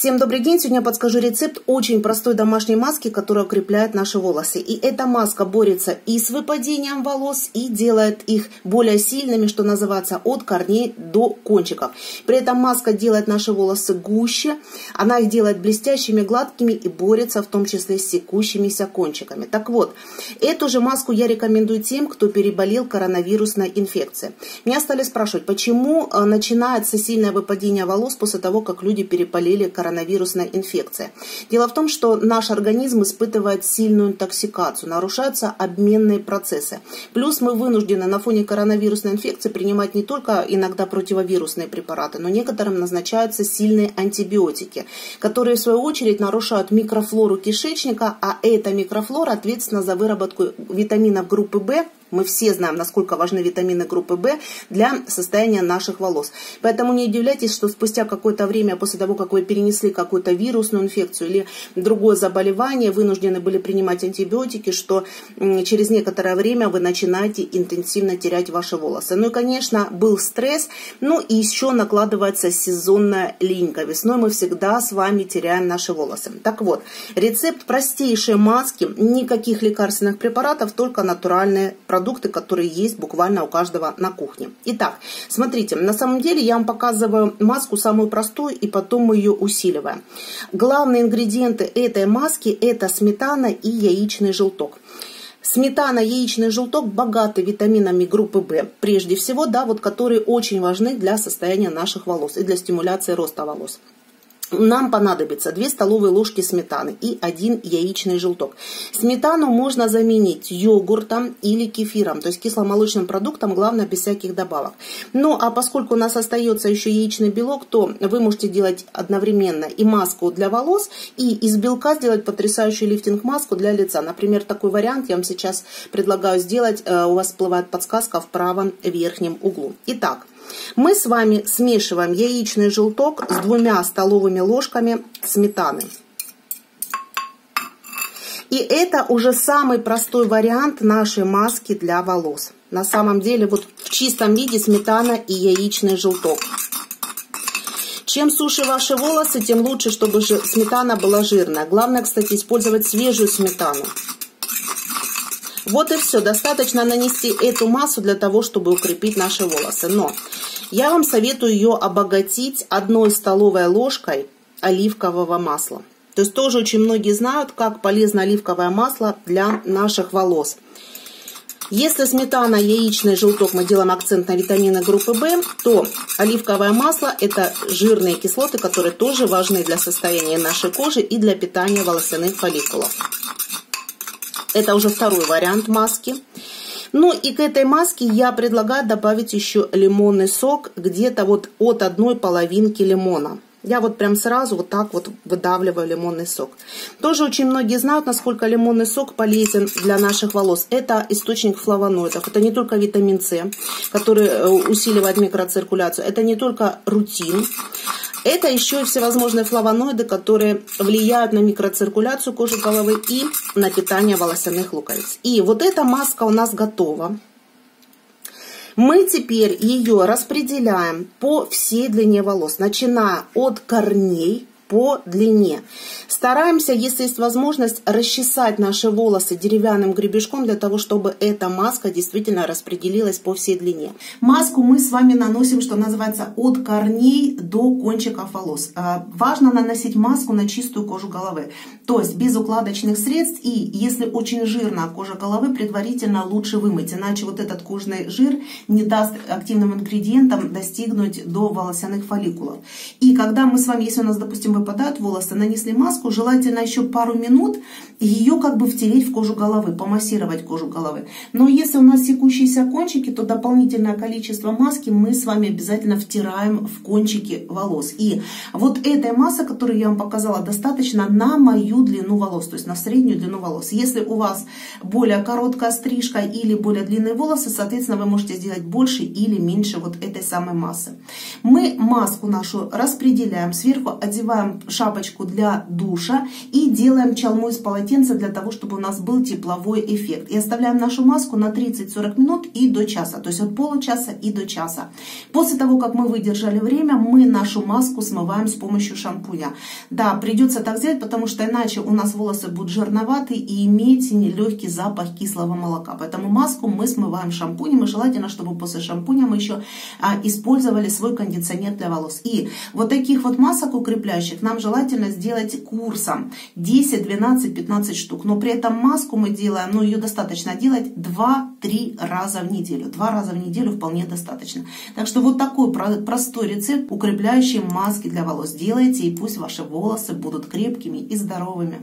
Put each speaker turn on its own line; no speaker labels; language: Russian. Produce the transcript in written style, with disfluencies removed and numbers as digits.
Всем добрый день! Сегодня я подскажу рецепт очень простой домашней маски, которая укрепляет наши волосы. И эта маска борется и с выпадением волос, и делает их более сильными, что называется, от корней до кончиков. При этом маска делает наши волосы гуще, она их делает блестящими, гладкими и борется в том числе с секущимися кончиками. Так вот, эту же маску я рекомендую тем, кто переболел коронавирусной инфекцией. Меня стали спрашивать, почему начинается сильное выпадение волос после того, как люди переболели коронавирусной инфекцией. Дело в том, что наш организм испытывает сильную интоксикацию, нарушаются обменные процессы. Плюс мы вынуждены на фоне коронавирусной инфекции принимать не только иногда противовирусные препараты, но некоторым назначаются сильные антибиотики, которые в свою очередь нарушают микрофлору кишечника, а эта микрофлора ответственна за выработку витаминов группы В. Мы все знаем, насколько важны витамины группы В для состояния наших волос. Поэтому не удивляйтесь, что спустя какое-то время после того, как вы перенесли какую-то вирусную инфекцию или другое заболевание, вынуждены были принимать антибиотики, что через некоторое время вы начинаете интенсивно терять ваши волосы. Ну и, конечно, был стресс, ну и еще накладывается сезонная линька. Весной мы всегда с вами теряем наши волосы. Так вот, рецепт простейшей маски, никаких лекарственных препаратов, только натуральные продукты, которые есть буквально у каждого на кухне. Итак, смотрите, на самом деле я вам показываю маску самую простую, и потом мы ее усиливаем. Главные ингредиенты этой маски – это сметана и яичный желток. Сметана, яичный желток богаты витаминами группы В, прежде всего, да, вот, которые очень важны для состояния наших волос и для стимуляции роста волос. Нам понадобится 2 столовые ложки сметаны и 1 яичный желток. Сметану можно заменить йогуртом или кефиром, то есть кисломолочным продуктом, главное без всяких добавок. Ну а поскольку у нас остается еще яичный белок, то вы можете делать одновременно и маску для волос, и из белка сделать потрясающую лифтинг-маску для лица. Например, такой вариант я вам сейчас предлагаю сделать. У вас всплывает подсказка в правом верхнем углу. Итак, мы с вами смешиваем яичный желток с 2 столовыми ложками сметаны. И это уже самый простой вариант нашей маски для волос. На самом деле, вот в чистом виде сметана и яичный желток. Чем суше ваши волосы, тем лучше, чтобы сметана была жирная. Главное, кстати, использовать свежую сметану. Вот и все. Достаточно нанести эту массу для того, чтобы укрепить наши волосы. Но я вам советую ее обогатить 1 столовой ложкой оливкового масла. То есть тоже очень многие знают, как полезно оливковое масло для наших волос. Если сметана, яичный желток мы делаем акцент на витамины группы В, то оливковое масло – это жирные кислоты, которые тоже важны для состояния нашей кожи и для питания волосяных фолликулов. Это уже второй вариант маски. Ну и к этой маске я предлагаю добавить еще лимонный сок, где-то вот от 1 половинки лимона. Я вот прям сразу вот так вот выдавливаю лимонный сок. Тоже очень многие знают, насколько лимонный сок полезен для наших волос. Это источник флавоноидов. Это не только витамин С, который усиливает микроциркуляцию. Это не только рутин. Это еще и всевозможные флавоноиды, которые влияют на микроциркуляцию кожи головы и на питание волосяных луковиц. И вот эта маска у нас готова. Мы теперь ее распределяем по всей длине волос, начиная от корней по длине. Стараемся, если есть возможность, расчесать наши волосы деревянным гребешком для того, чтобы эта маска действительно распределилась по всей длине. Маску мы с вами наносим, что называется, от корней до кончиков волос. Важно наносить маску на чистую кожу головы, то есть без укладочных средств. И если очень жирная кожа головы, предварительно лучше вымыть, иначе вот этот кожный жир не даст активным ингредиентам достигнуть до волосяных фолликулов. И когда мы с вами, если у нас, допустим, выпадают волосы, нанесли маску, желательно еще пару минут ее как бы втереть в кожу головы, помассировать кожу головы. Но если у нас секущиеся кончики, то дополнительное количество маски мы с вами обязательно втираем в кончики волос. И вот этой массы, которую я вам показала, достаточно на мою длину волос, то есть на среднюю длину волос. Если у вас более короткая стрижка или более длинные волосы, соответственно, вы можете сделать больше или меньше вот этой самой массы. Мы маску нашу распределяем, сверху одеваем надеваем шапочку для душа и делаем чалму из полотенца для того, чтобы у нас был тепловой эффект. И оставляем нашу маску на 30-40 минут и до часа, то есть от получаса и до часа. После того, как мы выдержали время, мы нашу маску смываем с помощью шампуня. Да, придется так сделать, потому что иначе у нас волосы будут жирноватые и иметь легкий запах кислого молока. Поэтому маску мы смываем шампунем, и желательно, чтобы после шампуня мы еще использовали свой кондиционер для волос. И вот таких вот масок укрепляющих нам желательно сделать курсом 10, 12, 15 штук. Но при этом маску мы делаем, ну ее достаточно делать 2-3 раза в неделю. 2 раза в неделю вполне достаточно. Так что вот такой простой рецепт укрепляющей маски для волос делайте, и пусть ваши волосы будут крепкими и здоровыми.